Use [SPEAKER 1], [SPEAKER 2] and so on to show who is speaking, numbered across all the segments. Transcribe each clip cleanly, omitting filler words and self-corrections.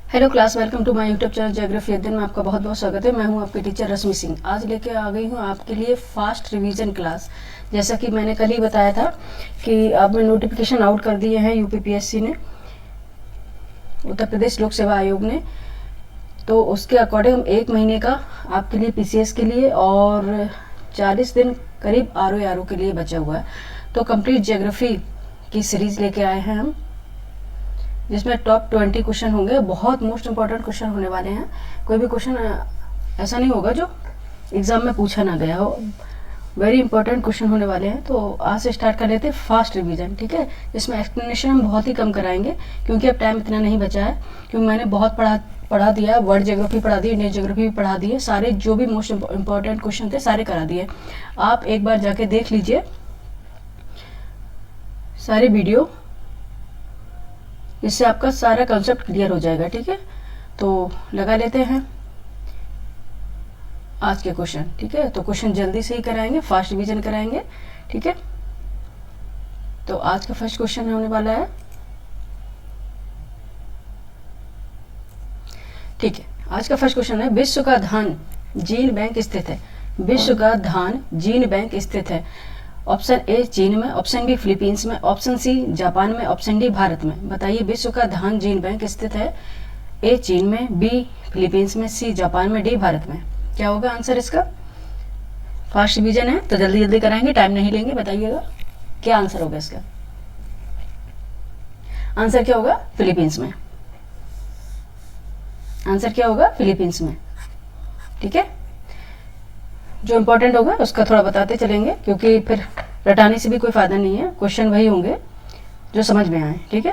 [SPEAKER 1] Hello class, welcome to my YouTube channel geography अध्ययन में आपका बहुत बहुत स्वागत है। मैं हूं आपकी टीचर रश्मि सिंह। आज लेके आ गई हूं आपके लिए फास्ट रिवीजन क्लास। जैसा कि मैंने कल ही बताया था कि अब नोटिफिकेशन आउट कर दिए हैं यूपीपीएससी ने, उत्तर प्रदेश लोक सेवा आयोग ने। तो उसके अकॉर्डिंग हम 1 महीने का आपके लिए पीसीएस के लिए और 40 दिन करीब आरओ के लिए बचा हुआ है। तो कंप्लीट ज्योग्राफी की सीरीज लेके आए हैं हम, जिसमें टॉप 20 क्वेश्चन होंगे। बहुत मोस्ट इंपॉर्टेंट क्वेश्चन होने वाले हैं। कोई भी क्वेश्चन ऐसा नहीं होगा जो एग्जाम में पूछा ना गया हो। वेरी इंपॉर्टेंट क्वेश्चन होने वाले हैं। तो आज से स्टार्ट कर लेते हैं फास्ट रिवीजन, ठीक है। इसमें एक्सप्लेनेशन हम बहुत ही कम कराएंगे क्योंकि अब टाइम इतना नहीं बचा है। क्योंकि मैंने बहुत पढ़ा दिया, वर्ल्ड ज्योग्राफी पढ़ा दी, इंडियन ज्योग्राफी भी पढ़ा दी है। सारे जो भी मोस्ट इंपॉर्टेंट क्वेश्चन थे सारे करा दिए। आप एक बार जाके देख लीजिए सारे वीडियो, इससे आपका सारा कॉन्सेप्ट क्लियर हो जाएगा, ठीक है। तो लगा लेते हैं आज के क्वेश्चन, ठीक है। तो क्वेश्चन जल्दी से ही कराएंगे, फास्ट रिवीजन कराएंगे, ठीक है। तो आज का फर्स्ट क्वेश्चन होने वाला है, ठीक है। आज का फर्स्ट क्वेश्चन है, विश्व का धान जीन बैंक स्थित है। विश्व का धान जीन बैंक स्थित है। ऑप्शन ए चीन में, ऑप्शन बी फिलीपींस में, ऑप्शन सी जापान में, ऑप्शन डी भारत में। बताइए विश्व का धान जीन बैंक स्थित है ए चीन में, बी फिलीपींस में, सी जापान में, डी भारत में। क्या होगा आंसर इसका? फास्ट रिवीजन है तो जल्दी जल्दी कराएंगे, टाइम नहीं लेंगे। बताइएगा क्या आंसर होगा इसका? आंसर क्या होगा? फिलीपींस में। आंसर क्या होगा? फिलीपींस में, ठीक है। जो इंपॉर्टेंट होगा उसका थोड़ा बताते चलेंगे क्योंकि फिर रटाने से भी कोई फायदा नहीं है। क्वेश्चन वही होंगे जो समझ में आए, ठीक है।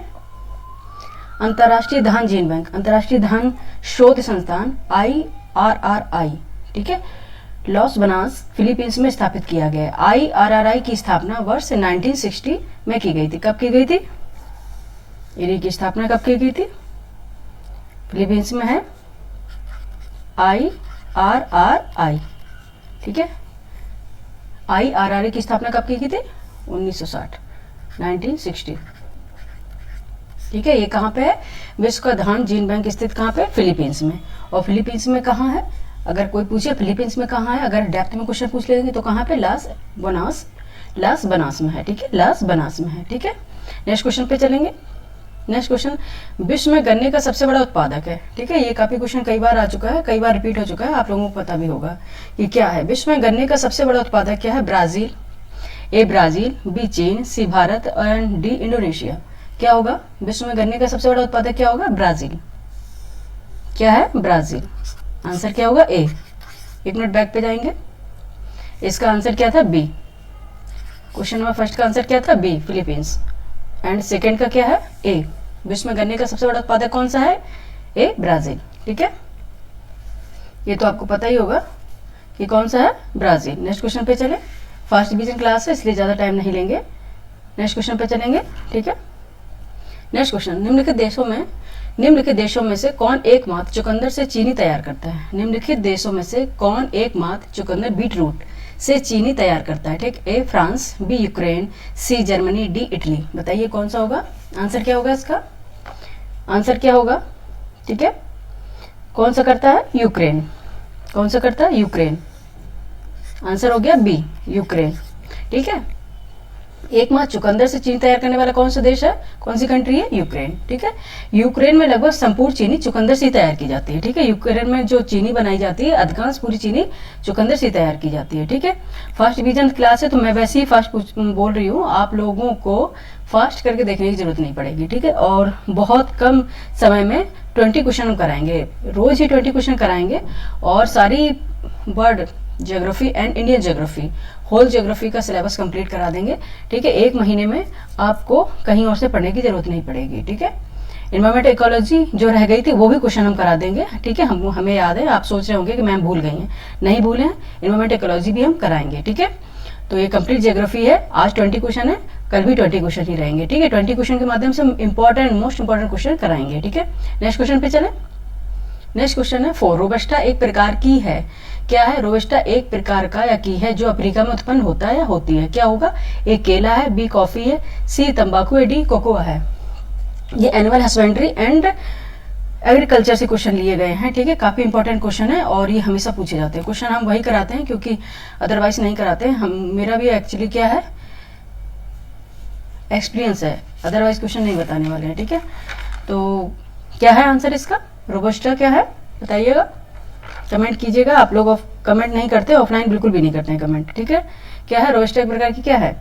[SPEAKER 1] अंतर्राष्ट्रीय धान जीन बैंक, अंतर्राष्ट्रीय धान शोध संस्थान IRRI, ठीक है, लॉस बनास फिलीपींस में स्थापित किया गया है। IRRI की स्थापना वर्ष 1960 में की गई थी। कब की गई थी? इन्हीं की स्थापना कब की गई थी? फिलीपींस में है IRRI, ठीक है। IRRI की स्थापना कब की गई थी? 1960, ठीक है। ये कहाँ पे है? विश्व का धान जीन बैंक स्थित कहाँ पे? फिलीपींस में। और फिलीपींस में कहाँ है? अगर कोई पूछे फिलीपींस में कहाँ है, अगर डेप्थ में क्वेश्चन पूछ लेंगे तो कहाँ पे? लास बनास में है, ठीक है। लास बनास में है, ठीक है। नेक्स्ट क्वेश्चन पे चलेंगे। नेक्स्ट क्वेश्चन, विश्व में गन्ने का सबसे बड़ा उत्पादक है, ठीक है। ये काफी क्वेश्चन कई बार आ चुका है, कई बार रिपीट हो चुका है, आप लोगों को पता भी होगा कि क्या है। विश्व में गन्ने का सबसे बड़ा उत्पादक क्या है? ब्राजील। ए ब्राजील, बी चीन, सी भारत एंड डी इंडोनेशिया। क्या होगा? विश्व में गन्ने का सबसे बड़ा उत्पादक क्या होगा? ब्राजील। क्या है? ब्राजील। आंसर क्या होगा? ए। 1 मिनट बैक पे जाएंगे। इसका आंसर क्या था? बी। क्वेश्चन नंबर फर्स्ट का आंसर क्या था? B, Philippines. एंड सेकेंड का क्या है? ए। विश्व में गन्ने का सबसे बड़ा उत्पादक कौन सा है? ए, ब्राजील, ठीक है। ये तो आपको पता ही होगा कि कौन सा है? ब्राजील। नेक्स्ट क्वेश्चन पे चले। फास्ट डिवीजन क्लास है इसलिए ज्यादा टाइम नहीं लेंगे। नेक्स्ट क्वेश्चन पे चलेंगे, ठीक है। नेक्स्ट क्वेश्चन, निम्नलिखित देशों में से कौन एकमात्र चुकंदर से चीनी तैयार करता है? निम्नलिखित देशों में से कौन एकमात्र चुकंदर बीट रूट से चीनी तैयार करता है? ठीक, A France, B Ukraine, C Germany, D Italy. बताइए कौन सा होगा? आंसर क्या होगा इसका? आंसर क्या होगा? ठीक है, कौन सा करता है? यूक्रेन। कौन सा करता है? यूक्रेन। आंसर हो गया बी, यूक्रेन, ठीक है। एकमात्र चुकंदर से चीनी तैयार करने वाला कौन सा देश है? कौन सी कंट्री है? यूक्रेन, ठीक है। यूक्रेन में लगभग संपूर्ण चीनी चुकंदर से तैयार की जाती है, ठीक है। यूक्रेन में जो चीनी बनाई जाती है अधिकांश पूरी चीनी चुकंदर से तैयार की जाती है, ठीक है। फर्स्ट डिवीजन क्लास है तो मैं वैसे ही फास्ट बोल रही हूँ, आप लोगों को फास्ट करके देखने की जरूरत नहीं पड़ेगी, ठीक है। और बहुत कम समय में 20 क्वेश्चन हम कराएंगे, रोज ही 20 क्वेश्चन कराएंगे और सारी world geography and Indian geography, whole geography का सिलेबस कंप्लीट करा देंगे, ठीक है। 1 महीने में आपको कहीं और से पढ़ने की जरूरत नहीं पड़ेगी, ठीक है। एनवायरमेंट इकोलॉजी जो रह गई थी वो भी क्वेश्चन हम करा देंगे, ठीक है। हमें याद है, आप सोच रहे होंगे कि मैम भूल गई हैं, नहीं भूले हैं। एनवायरमेंट इकोलॉजी भी हम कराएंगे, ठीक है। तो ये कंप्लीट ज्योग्राफी है। आज 20 क्वेश्चन है, कल भी 20 क्वेश्चन ही रहेंगे, ठीक है। 20 क्वेश्चन के माध्यम से हम इंपॉर्टेंट मोस्ट इंपॉर्टेंट क्वेश्चन कराएंगे, ठीक है। नेक्स्ट क्वेश्चन पे चले। नेक्स्ट क्वेश्चन है 4, रोबस्टा एक प्रकार की है। क्या है? रोबस्टा एक प्रकार का या की है जो अफ्रीका में उत्पन्न होता है या होती है। क्या होगा? ए केला है, बी कॉफी है, सी तंबाकू है, डी कोकोआ है। ये एनिमल हस्बेंड्री एंड एग्रीकल्चर से क्वेश्चन लिए गए हैं, ठीक है। काफ़ी इंपॉर्टेंट क्वेश्चन है और ये हमेशा पूछे जाते हैं। क्वेश्चन हम वही कराते हैं क्योंकि अदरवाइज नहीं कराते हैं हम। मेरा भी एक्चुअली क्या है, एक्सपीरियंस है, अदरवाइज क्वेश्चन नहीं बताने वाले हैं, ठीक है। तो क्या है आंसर इसका, रोबस्टा क्या है बताइएगा, कमेंट कीजिएगा। आप लोग कमेंट नहीं करते, ऑफलाइन बिल्कुल भी नहीं करते हैं कमेंट, ठीक है। क्या है रोबस्टा, एक प्रकार की क्या है,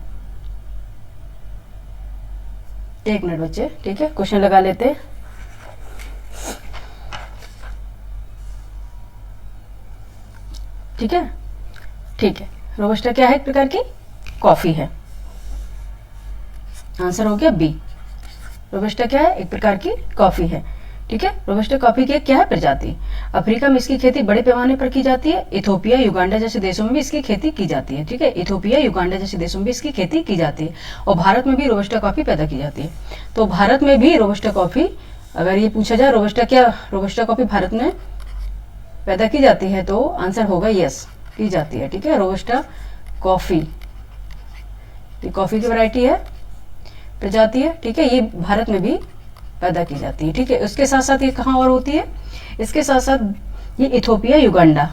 [SPEAKER 1] एक मिनट बच्चे, ठीक है, क्वेश्चन लगा लेते हैं। ठीक है, ठीक है, रोबस्टा क्या है, एक प्रकार की कॉफी है। आंसर हो गया बी, रोबस्टा क्या है, एक प्रकार की कॉफी है, ठीक है। रोबस्टा कॉफी की क्या है, प्रजाति। अफ्रीका में इसकी खेती बड़े पैमाने पर की जाती है। इथोपिया, युगांडा जैसे देशों में भी इसकी खेती की जाती है, ठीक है। इथोपिया, युगांडा जैसे देशों में भी इसकी खेती की जाती है और भारत में भी रोबस्टा कॉफी पैदा की जाती है। तो भारत में भी रोबस्टा कॉफी, अगर ये पूछा जाए रोबस्टा कॉफी भारत में पैदा की जाती है तो आंसर होगा यस, की जाती है, ठीक है। रोबस्टा कॉफी, कॉफी की वैरायटी है, प्रजाति है, ठीक है। ये भारत में भी पैदा की जाती है, ठीक है। उसके साथ साथ ये कहाँ और होती है, इसके साथ साथ ये इथोपिया, युगांडा,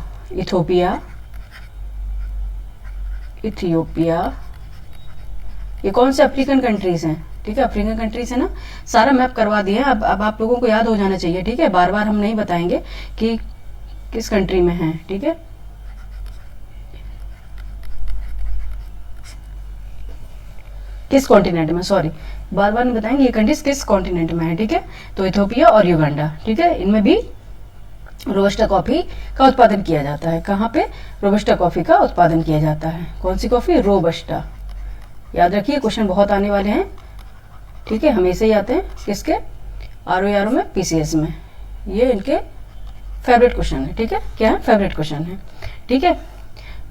[SPEAKER 1] इथियोपिया, ये कौन से अफ्रीकन कंट्रीज हैं, ठीक है। अफ्रीकन कंट्रीज है ना, सारा मैप करवा दिए हैं। अब आप लोगों को याद हो जाना चाहिए, ठीक है। बार बार हम नहीं बताएंगे कि किस कंट्री में है, ठीक है। किस कॉन्टिनेंट में, सॉरी, बार बार नहीं बताएंगे ये कंट्रीज किस कॉन्टिनेंट में है, ठीक है। तो इथोपिया और युगांडा, ठीक है, इनमें भी रोबस्टा कॉफी का उत्पादन किया जाता है। कहाँ पे रोबस्टा कॉफी का उत्पादन किया जाता है, कौन सी कॉफी, रोबस्टा। याद रखिए क्वेश्चन बहुत आने वाले हैं, ठीक है, हमेशा ही आते हैं किसके, आरओ में, पीसीएस में, ये इनके फेवरेट क्वेश्चन है, ठीक है। क्या है, फेवरेट क्वेश्चन है, ठीक है।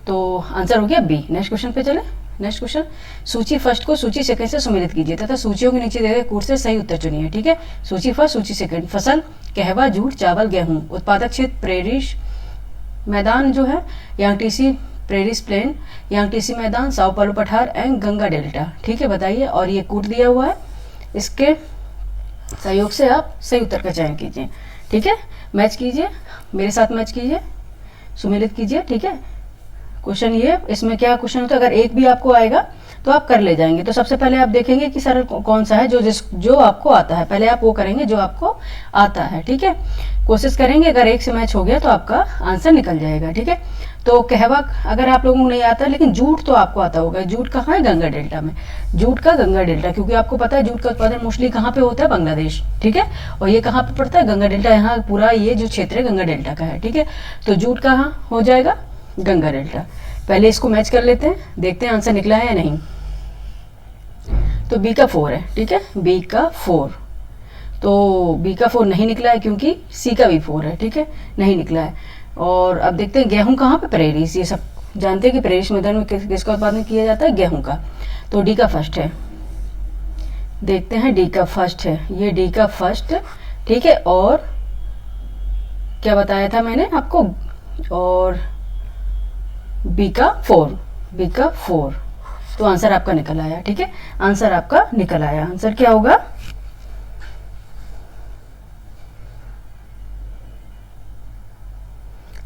[SPEAKER 1] तो आंसर हो गया बी। नेक्स्ट क्वेश्चन पे चले। नेक्स्ट क्वेश्चन, सूची फर्स्ट को सूची सेकंड से सुमेलित कीजिए तथा सूचियों के नीचे दिए गए कोड से सही उत्तर चुनिए, ठीक है। सूची फर्स्ट, सूची सेकंड। फसल, कहवा, जूट, चावल, गेहूं। उत्पादक क्षेत्र, प्रेरिश मैदान जो है, यांगटीसी प्रेरिस प्लेन, यांगटीसी मैदान, साओ पालो पठार एंड गंगा डेल्टा, ठीक है, बताइए। और ये कोड दिया हुआ है, इसके सहयोग से आप सही उत्तर का चयन कीजिए, ठीक है। मैच कीजिए, मेरे साथ मैच कीजिए, सुमेलित कीजिए, ठीक है। क्वेश्चन ये, इसमें क्या क्वेश्चन होता है, अगर एक भी आपको आएगा तो आप कर ले जाएंगे। तो सबसे पहले आप देखेंगे कि सरल कौन सा है जो आपको आता है, पहले आप वो करेंगे जो आपको आता है, ठीक है। कोशिश करेंगे, अगर एक से मैच हो गया तो आपका आंसर निकल जाएगा, ठीक है। तो कहवा अगर आप लोगों को नहीं आता, लेकिन जूट तो आपको आता होगा। जूट कहाँ है, गंगा डेल्टा में, जूट का गंगा डेल्टा, क्योंकि आपको पता है जूट का उत्पादन मोस्टली कहाँ पे होता है, बांग्लादेश, ठीक है। और ये कहाँ पे पड़ता है, गंगा डेल्टा, यहाँ पूरा ये जो क्षेत्र है गंगा डेल्टा का है, ठीक है। तो जूट कहाँ हो जाएगा, गंगा डेल्टा। पहले इसको मैच कर लेते हैं, देखते हैं आंसर निकला है या नहीं। तो बी का 4 है, ठीक है, बी का 4। तो बी का 4 नहीं निकला है क्योंकि सी का भी 4 है, ठीक है, नहीं निकला है। और अब देखते हैं गेहूं कहाँ पे, प्रेरिस, ये सब जानते हैं कि प्रेरिस मैदान में किसका उत्पादन किया जाता है, गेहूं का। तो डी का फर्स्ट है, देखते हैं डी का फर्स्ट है, ये डी का फर्स्ट, ठीक है। और क्या बताया था मैंने आपको, और बी का 4, बी का 4। तो आंसर आपका निकल आया, ठीक है, आंसर आपका निकल आया। आंसर क्या होगा,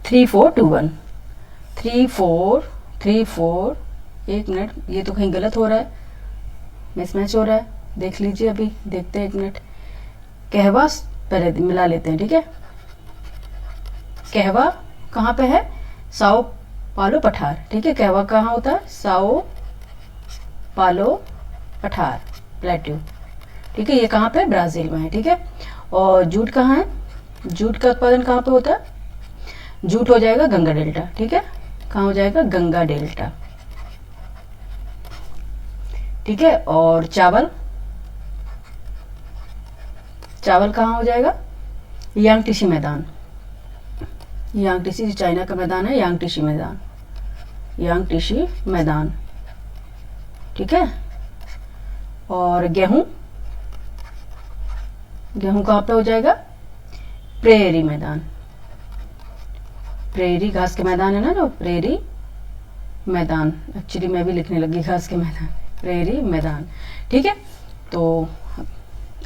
[SPEAKER 1] 3421, 3434। एक मिनट, ये तो कहीं गलत हो रहा है, मिसमैच हो रहा है, देख लीजिए, अभी देखते हैं, एक मिनट। कहवा पहले मिला लेते हैं, ठीक है। कहवा कहाँ पे है, साओ पालो पठार, ठीक है। कहवा कहाँ होता है, साओ पालो पठार, प्लेट्यू, ठीक है। ये कहाँ पे, ब्राजील में है, ठीक है। और जूट कहाँ है, जूट का उत्पादन कहाँ पे होता है, जूट हो जाएगा गंगा डेल्टा, ठीक है। कहाँ हो जाएगा, गंगा डेल्टा, ठीक है। और चावल, चावल कहाँ हो जाएगा, यांगटीसी मैदान, यांगटीसी जो चाइना का मैदान है, यांगटीसी मैदान, यांगटीसी मैदान, ठीक है। और गेहूं, गेहूं कहाँ पे हो जाएगा, प्रेरी मैदान, प्रेरी घास के मैदान है ना, जो प्रेरी मैदान, एक्चुअली मैं भी लिखने लगी घास के मैदान, प्रेरी मैदान, ठीक है। तो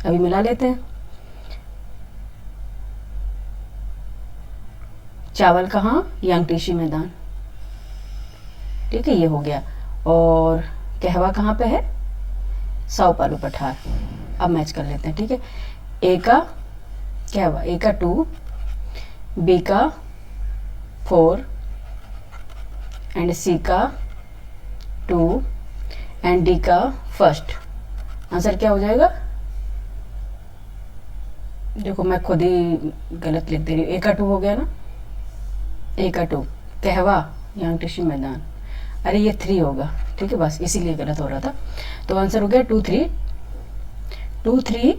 [SPEAKER 1] अभी मिला लेते हैं, चावल कहाँ, यांगटीसी मैदान, ठीक है, ये हो गया। और कहवा कहाँ पे है, साओ पालो पठार। अब मैच कर लेते हैं, ठीक है। ए का कहवा, ए का 2, बी का 4 एंड सी का 2 एंड डी का 1। आंसर क्या हो जाएगा, देखो मैं खुद ही गलत लिख दे रही हूँ। ए का 2 हो गया ना, ए का 2 कहवा यांगटीसी मैदान, अरे ये 3 होगा, ठीक है, बस इसीलिए गलत हो रहा था। तो आंसर हो गया 2 3 2 3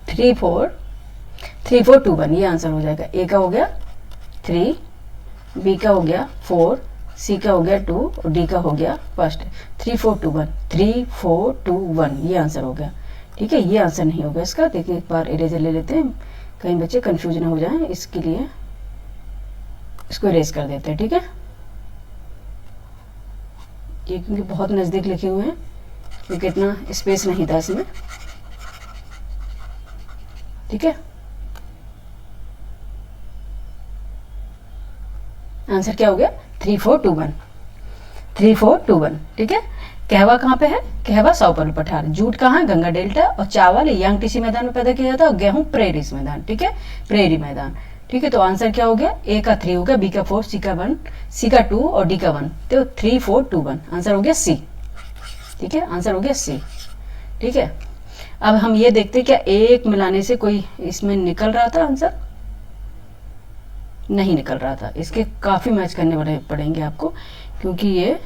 [SPEAKER 1] 3 4 3 4 2 1, ये आंसर हो जाएगा। ए का हो गया 3, बी का हो गया 4, सी का हो गया 2 और डी का हो गया 1। 3 4 2 1, 3 4 2 1, ये आंसर हो गया, ठीक है। ये आंसर नहीं होगा इसका, देखिए एक बार इरेजर ले लेते हैं, कहीं बच्चे कंफ्यूज ना हो जाएं, इसके लिए इसको इरेज कर देते हैं, ठीक है। ये क्योंकि बहुत नज़दीक लिखे हुए हैं, क्योंकि इतना स्पेस नहीं था इसमें, ठीक है। आंसर क्या हो गया, 3 4 2 1, 3 4 2 1, ठीक है। कहवा कहाँ पे है, कहवा साओ पालो पठार। जूट कहाँ है, गंगा डेल्टा। और चावल यांगटीसी मैदान में पैदा किया जाता है, और गेहूं प्रेरीज मैदान, ठीक है, प्रेरी मैदान, ठीक है। तो आंसर क्या हो गया, ए का 3 हो गया, बी का 4, सी का 1, सी का 2 और डी का 1। तो 3 4 2 1, आंसर हो गया सी, ठीक है, आंसर हो गया सी, ठीक है। अब हम ये देखते हैं क्या एक मिलाने से कोई इसमें निकल रहा था आंसर, नहीं निकल रहा था। इसके काफ़ी मैच करने पड़ेंगे आपको, क्योंकि ये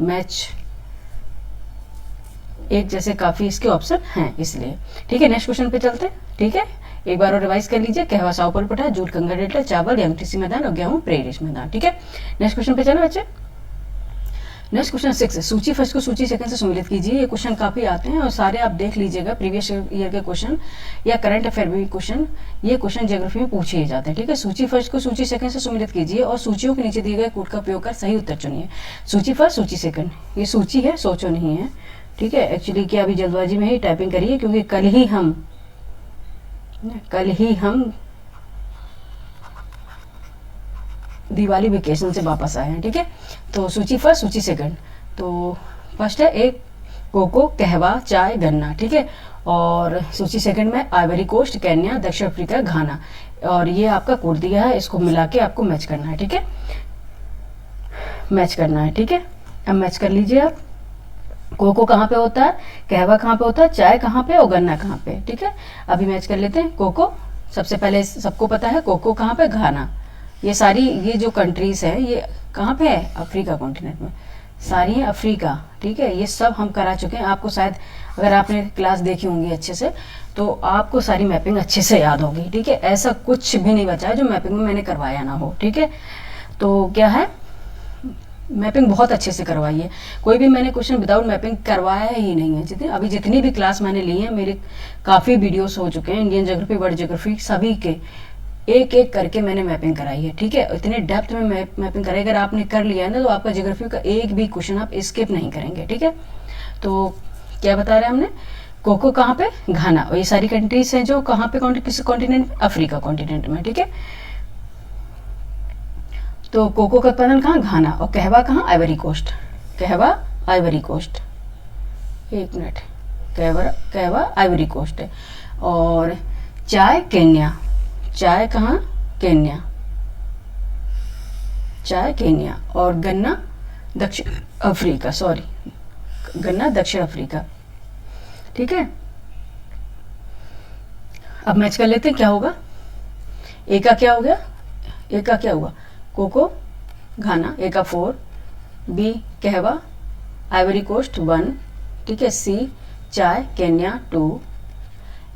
[SPEAKER 1] मैच एक जैसे काफ़ी इसके ऑप्शन हैं, इसलिए, ठीक है। नेक्स्ट क्वेश्चन पे चलते हैं, ठीक है। एक बार और रिवाइज कर लीजिए, कहवा साओ पालो पठार, जूट गंगा डेल्टा, चावल यांगटीसी मैदान और गेहूं प्रेरीज मैदान, ठीक है। नेक्स्ट क्वेश्चन पे चले बच्चे। नेक्स्ट क्वेश्चन 6 है, सूची फर्स्ट को सूची सेकंड से सम्मिलित कीजिए। ये क्वेश्चन काफ़ी आते हैं और सारे आप देख लीजिएगा, प्रीवियस ईयर के क्वेश्चन या करंट अफेयर भी क्वेश्चन, ये क्वेश्चन ज्योग्राफी में पूछे ही जाते हैं, ठीक है। सूची फर्स्ट को सूची सेकंड से सम्मिलित कीजिए और सूचियों के नीचे दिए गए कोड का उपयोग कर सही उत्तर चुनिए। सूची फर्स्ट, सूची सेकंड, ये सूची है, सोचो नहीं है, ठीक है। एक्चुअली क्या अभी जल्दबाजी में ही टाइपिंग करिए, क्योंकि कल ही हम दिवाली वेकेशन से वापस आए हैं, ठीक है। तो सूची फर्स्ट, सूची सेकंड। तो फर्स्ट है एक कोको, कहवा, चाय, गन्ना, ठीक है। और सूची सेकंड में आइवरी कोस्ट, केन्या, दक्षिण अफ्रीका, घाना। और ये आपका कोड दिया है, इसको मिला के आपको मैच करना है, ठीक है, मैच करना है, ठीक है। अब मैच कर लीजिए आप, कोको कहाँ पे होता है, कहवा कहाँ पे होता है, चाय कहाँ पे और गन्ना कहाँ पे, ठीक है। अभी मैच कर लेते हैं। कोको सबसे पहले सबको पता है, कोको कहाँ पे, घाना। ये सारी ये जो कंट्रीज है ये कहाँ पे है, अफ्रीका कॉन्टिनेंट में, सारी है अफ्रीका, ठीक है। ये सब हम करा चुके हैं, आपको शायद अगर आपने क्लास देखी होंगी अच्छे से तो आपको सारी मैपिंग अच्छे से याद होगी, ठीक है। ऐसा कुछ भी नहीं बचा है जो मैपिंग में मैंने करवाया ना हो, ठीक है। तो क्या है, मैपिंग बहुत अच्छे से करवाई है, कोई भी मैंने क्वेश्चन विदाउट मैपिंग करवाया ही नहीं है। जितनी भी क्लास मैंने ली है, मेरे काफ़ी वीडियोस हो चुके हैं, इंडियन ज्योग्राफी, वर्ल्ड ज्योग्राफी, सभी के एक एक करके मैंने मैपिंग कराई है, ठीक है। इतने डेप्थ में मैपिंग कराई, अगर आपने कर लिया है ना तो आपका ज्योग्राफी का एक भी क्वेश्चन आप स्किप नहीं करेंगे, ठीक है। तो क्या बता रहे हैं हमने, कोको कहाँ पे, घाना। और ये सारी कंट्रीज हैं जो कहाँ पे, किस कॉन्टिनेंट, अफ्रीका कॉन्टिनेंट में, ठीक है। तो कोको का उत्पादन कहाँ, घाना। और कहवा कहाँ, आइवरी कोस्ट, कहवा आइवरी कोस्ट, एक मिनट, कहवा आइवरी कोस्ट है। और चाय, केन्या, चाय कहाँ, केन्या, चाय केन्या। और गन्ना दक्षिण अफ्रीका, सॉरी, गन्ना दक्षिण अफ्रीका, ठीक है। अब मैच कर लेते हैं, क्या होगा, ए का क्या हो गया, ए का क्या हुआ, कोको, घाना, ए का 4, बी कहवा, आइवरी कोस्ट 1, ठीक है, सी चाय, केन्या 2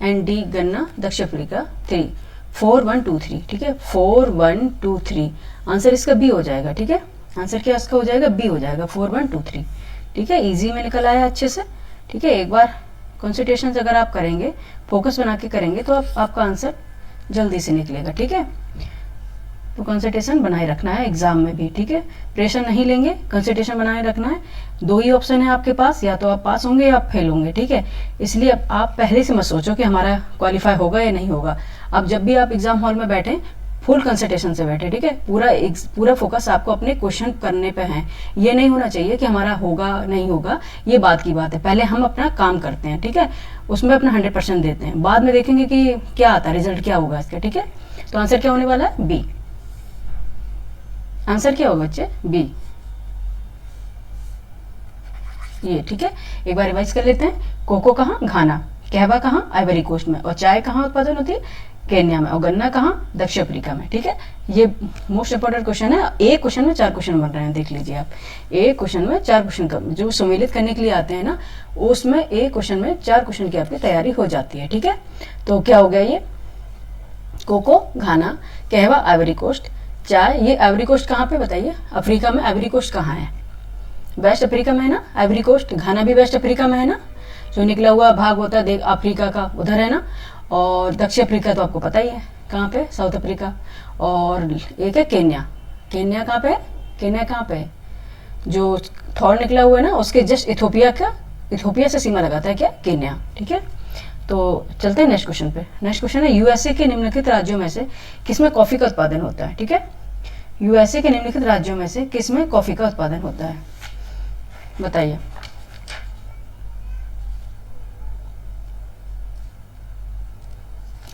[SPEAKER 1] एंड डी गन्ना दक्षिण अफ्रीका 3, 4 1 2 3, ठीक है, 4 1 2 3। आंसर इसका बी हो जाएगा, ठीक है। आंसर क्या इसका हो जाएगा, बी हो जाएगा, 4 1 2 3, ठीक है। इजी में निकल आया अच्छे से, ठीक है। एक बार कंसंट्रेशन अगर आप करेंगे, फोकस बना के करेंगे तो आपका आंसर जल्दी से निकलेगा, ठीक है। तो कंसंट्रेशन बनाए रखना है एग्जाम में भी, ठीक है, प्रेशर नहीं लेंगे, कंसंट्रेशन बनाए रखना है। दो ही ऑप्शन है आपके पास, या तो आप पास होंगे या आप फेल होंगे, ठीक है। इसलिए अब आप पहले से मत सोचो कि हमारा क्वालिफाई होगा या नहीं होगा। अब जब भी आप एग्जाम हॉल में बैठे फुल कंसंट्रेशन से बैठे, ठीक है, पूरा फोकस आपको अपने क्वेश्चन करने पे है। ये नहीं होना चाहिए कि हमारा होगा नहीं होगा, ये बात की बात है। पहले हम अपना काम करते हैं, ठीक है, उसमें अपना 100% देते हैं, बाद में देखेंगे कि क्या आता है, रिजल्ट क्या होगा इसका, ठीक है। तो आंसर क्या होने वाला है, बी। आंसर क्या होगा बच्चे, बी, ये, ठीक है। एक बार रिवाइज कर लेते हैं। कोको कहाँ, घाना, कहवा कहाँ, आइवरी कोस्ट में, और चाय कहाँ उत्पादन होती है, केन्या में, और गन्ना कहाँ, दक्षिण अफ्रीका में, ठीक है। ये मोस्ट इंपॉर्टेंट क्वेश्चन है। एक क्वेश्चन में 4 क्वेश्चन बन रहे हैं, देख लीजिए आप। एक क्वेश्चन में 4 क्वेश्चन जो सम्मिलित करने के लिए आते हैं ना, उसमें एक क्वेश्चन में 4 क्वेश्चन की आपकी तैयारी हो जाती है, ठीक है। तो क्या हो गया ये, कोको, घाना, कहवा, आइवरी कोस्ट, चाय। ये आइवरी कोस्ट कहाँ पे बताइए, अफ्रीका में। आइवरी कोस्ट कहाँ है, वेस्ट अफ्रीका में है ना आइवरी कोस्ट। घाना भी वेस्ट अफ्रीका में है ना, जो निकला हुआ भाग होता है देख अफ्रीका का, उधर है ना। और दक्षिण अफ्रीका तो आपको पता ही है कहाँ पे, साउथ अफ्रीका। और एक है केन्या। केन्या कहाँ पे है, केन्या कहाँ पे है, जो थॉर निकला हुआ है ना, उसके जस्ट इथोपिया से सीमा लगाता है क्या, केन्या, ठीक है। तो चलते हैं नेक्स्ट क्वेश्चन पे। नेक्स्ट क्वेश्चन है, यूएसए के निम्नलिखित राज्यों में से किसमें कॉफी का उत्पादन होता है, ठीक है। यूएसए के निम्नलिखित राज्यों में से किसमें कॉफी का उत्पादन होता है, बताइए।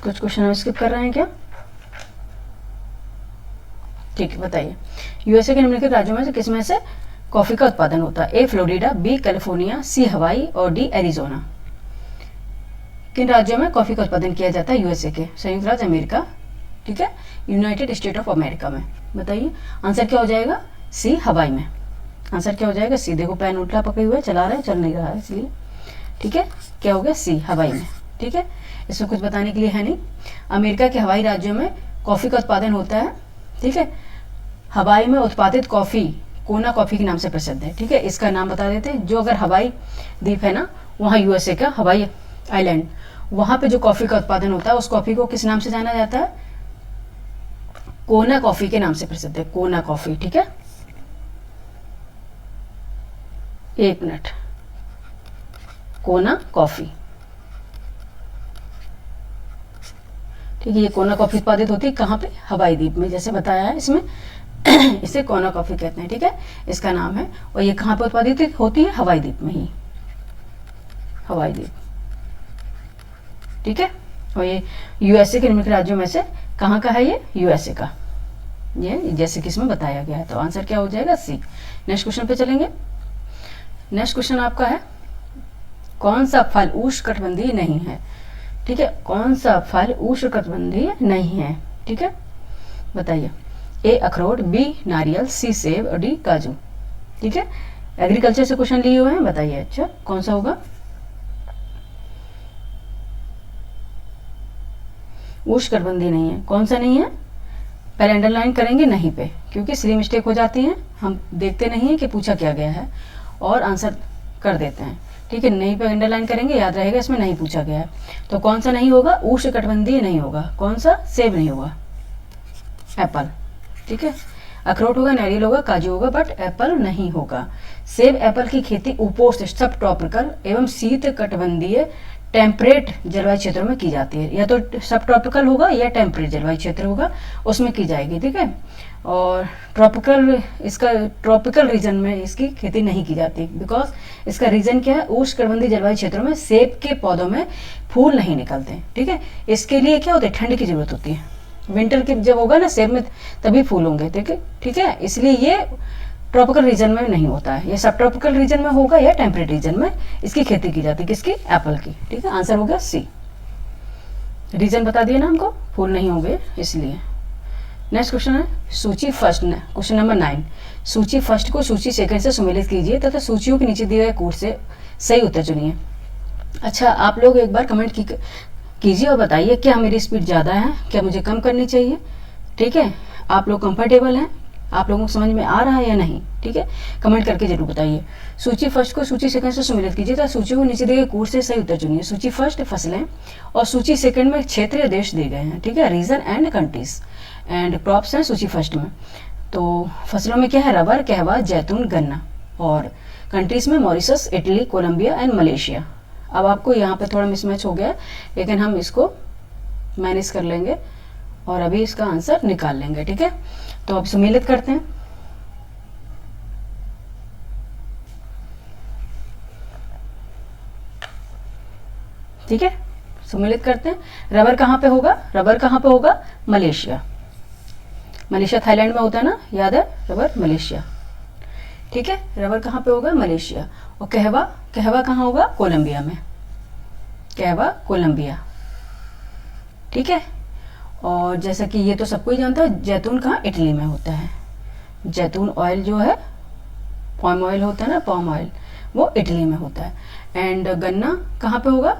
[SPEAKER 1] कुछ क्वेश्चन हम स्किप कर रहे हैं क्या, ठीक है, बताइए। यूएसए के निम्नलिखित राज्यों में से किसमें से कॉफी का उत्पादन होता है, ए फ्लोरिडा, बी कैलिफोर्निया, सी हवाई और डी एरिजोना। किन राज्यों में कॉफी का उत्पादन किया जाता है यूएसए के, संयुक्त राज्य अमेरिका, ठीक है, यूनाइटेड स्टेट ऑफ अमेरिका में, बताइए। आंसर क्या हो जाएगा, सी हवाई में। आंसर क्या हो जाएगा, सी। देखो पेन उल्टा पकड़े हुए चला रहे हैं, चल नहीं रहा है इसलिए, ठीक है। क्या हो गया, सी हवाई में, ठीक है। इसमें कुछ बताने के लिए है नहीं। अमेरिका के हवाई राज्यों में कॉफी का उत्पादन होता है, ठीक है। हवाई में उत्पादित कॉफी कोना कॉफी के नाम से प्रसिद्ध है, ठीक है। इसका नाम बता देते हैं। जो अगर हवाई द्वीप है ना, वहाँ यूएसए का हवाई आइलैंड, वहाँ पे जो कॉफी का उत्पादन होता है उस कॉफी को किस नाम से जाना जाता है, कोना कॉफी के नाम से प्रसिद्ध है, कोना कॉफी, ठीक है। एक मिनट, कोना कॉफी, ठीक है। ये कोना कॉफी उत्पादित होती है कहाँ पे, हवाई द्वीप में, जैसे बताया है इसमें इसे कोना कॉफी कहते हैं, ठीक है, इसका नाम है। और ये कहाँ पे उत्पादित होती है, हवाई द्वीप में ही, हवाई द्वीप, ठीक है। और ये यूएसए के निम्नलिखित राज्यों में से कहाँ का है, ये यूएसए का, ये जैसे कि इसमें बताया गया है। तो आंसर क्या हो जाएगा, सी। नेक्स्ट क्वेश्चन पे चलेंगे। नेक्स्ट क्वेश्चन आपका है, कौन सा फल उष्णकटिबंधीय नहीं है, ठीक है। कौन सा फल उष्णकटिबंधीय नहीं है, ठीक है, बताइए। ए अखरोट, बी नारियल, सी सेब और डी काजू, ठीक है। एग्रीकल्चर से क्वेश्चन लिए हुए हैं, बताइए। अच्छा, कौन सा होगा, उष्णकटिबंधीय नहीं है, कौन सा नहीं है, पहले अंडरलाइन करेंगे नहीं पे, क्योंकि सिली मिस्टेक हो जाती है, हम देखते नहीं है कि पूछा क्या गया है और आंसर कर देते हैं, ठीक है। नहीं पे अंडरलाइन करेंगे, याद रहेगा इसमें नहीं पूछा गया है। तो कौन सा नहीं होगा, उष्णकटिबंधीय नहीं होगा, कौन सा, सेब नहीं होगा, एप्पल, ठीक है। अखरोट होगा, नारियल होगा, काजू होगा, बट एप्पल नहीं होगा। सेब एप्पल की खेती उपोष्ण सब ट्रॉपिकल एवं शीत कटिबंधीय टेम्परेट जलवायु क्षेत्रों में की जाती है, या तो सब ट्रॉपिकल होगा या टेम्परेट जलवायु क्षेत्र होगा, उसमें की जाएगी, ठीक है। और ट्रॉपिकल रीजन में इसकी खेती नहीं की जाती, बिकॉज इसका रीजन क्या है, उष्णकटिबंधीय जलवायु क्षेत्रों में सेब के पौधों में फूल नहीं निकलते, ठीक है। इसके लिए क्या होता है, ठंड की जरूरत होती है, विंटर के जब होगा ना सेब में तभी फूल होंगे, ठीक है। इसलिए ये ट्रॉपिकल रीजन में नहीं होता है, ये सब ट्रॉपिकल रीजन में होगा या टेम्परेट रीजन में इसकी खेती की जाती है, किसकी, एप्पल की, ठीक है। आंसर हो गया सी। रीजन बता दिया ना हमको, फूल नहीं होंगे इसलिए। नेक्स्ट क्वेश्चन है, सूची फर्स्ट, क्वेश्चन नंबर 9। सूची फर्स्ट को सूची सेकंड से सम्मिलित कीजिए तथा सूचियों के नीचे दिए गए कोड से सही उत्तर चुनिए। अच्छा, आप लोग एक बार कमेंट कीजिए और बताइए क्या मेरी स्पीड ज़्यादा है, क्या मुझे कम करनी चाहिए, ठीक है। आप लोग कंफर्टेबल हैं, आप लोगों को समझ में आ रहा है या नहीं, ठीक है, कमेंट करके जरूर बताइए। सूची फर्स्ट को सूची सेकंड से सम्मिलित कीजिए तथा सूची को नीचे दिए गए कोड से सही उत्तर चुनिए। सूची फर्स्ट फसलें और सूची सेकंड में क्षेत्र या देश दिए गए हैं, ठीक है, region and countries. And crops हैं सूची फर्स्ट में। तो फसलों में क्या है, रबर, कहवा, जैतून, गन्ना। और कंट्रीज में Mauritius, Italy, Colombia and Malaysia. अब आपको यहाँ पे थोड़ा मिसमैच हो गया, लेकिन हम इसको मैनेज कर लेंगे और अभी इसका आंसर निकाल लेंगे। ठीक है, तो अब सम्मिलित करते हैं। ठीक है, सम्मिलित करते हैं। रबर कहाँ पे होगा, रबर कहाँ पे होगा, मलेशिया। मलेशिया थाईलैंड में होता है ना, याद है, रबर मलेशिया। ठीक है, रबर कहाँ पे होगा, मलेशिया। और कहवा, कहवा कहाँ होगा, कोलंबिया में, कहवा कोलंबिया। ठीक है, और जैसा कि ये तो सबको ही जानता है, जैतून कहाँ, इटली में होता है। जैतून ऑयल जो है, पाम ऑयल होता है ना, पाम ऑयल, वो इटली में होता है। एंड गन्ना कहाँ पे होगा,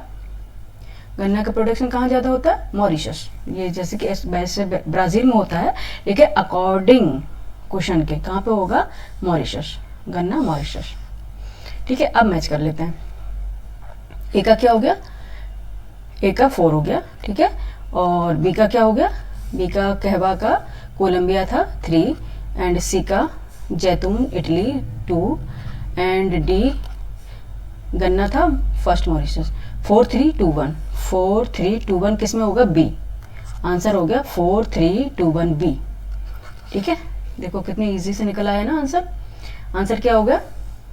[SPEAKER 1] गन्ना का प्रोडक्शन कहाँ ज़्यादा होता है, मॉरिशस। ये जैसे कि वैसे ब्राज़ील में होता है, लेकिन अकॉर्डिंग क्वेश्चन के कहाँ पे होगा, मॉरिशस, गन्ना मॉरिशस। ठीक है, अब मैच कर लेते हैं। ए का क्या हो गया, ए का 4 हो गया। ठीक है, और बी का क्या हो गया, बी का कहवा का कोलंबिया था 3, एंड सी का जैतून इटली 2, एंड डी गन्ना था फर्स्ट मॉरिशस। 4 3 2 1, 4 3 2 1 किस में होगा, बी। आंसर हो गया 4 3 2 1 बी। ठीक है, देखो कितनी इजी से निकल आया ना आंसर। आंसर क्या हो गया,